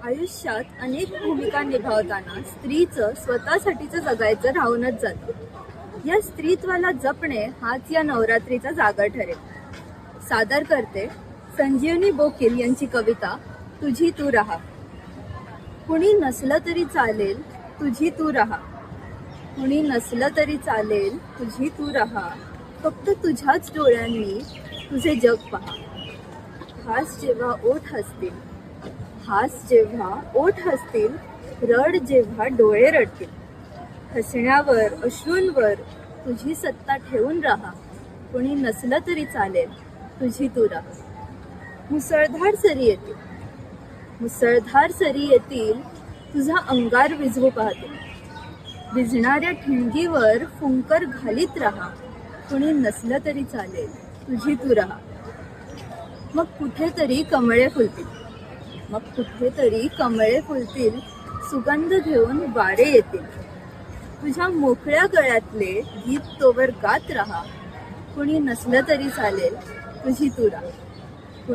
आयुष्यात अनेक भूमिका निभावताना स्त्रीचं स्वतःसाठीचं जगायचं राहूनच जातं. या स्त्रीत्वाला जपणे हाच या नवरात्रीचा जागर ठरेल. सादर करते संजीवनी बोकील यांची कविता तुझी तू रहा. कुणी नसलं तरी चालेल तुझी तू रहा. कुणी नसलं तरी चालेल तुझी तू रहा. फक्त तुझ्याच डोळ्यांनी तुझे जग पहा. हास जेव्हा ओठ हसतील, हास जेव्हा ओठ हसतील, रड जेव्हा डोळे रडतील. हसण्यावर अश्रूंवर तुझी सत्ता ठेवून राहा. कोणी नसलं तरी चालेल तुझी तू राहा. मुसळधार सरी येतील, मुसळधार सरी येतील, तुझा अंगार विझवू पाहतील. विझणाऱ्या ठिणगीवर फुंकर घालीत राहा. कोणी नसलं तरी चालेल तुझी तू राहा. मग कुठेतरी कमळे फुलतील, मग कुठेतरी कमळे फुलतील, सुगंध घेऊन वारे येतील. तुझ्या मोकळ्या गळ्यातले गीत तोवर गात राहा. कुणी नसलं तरी चालेल तुझी तू राहा.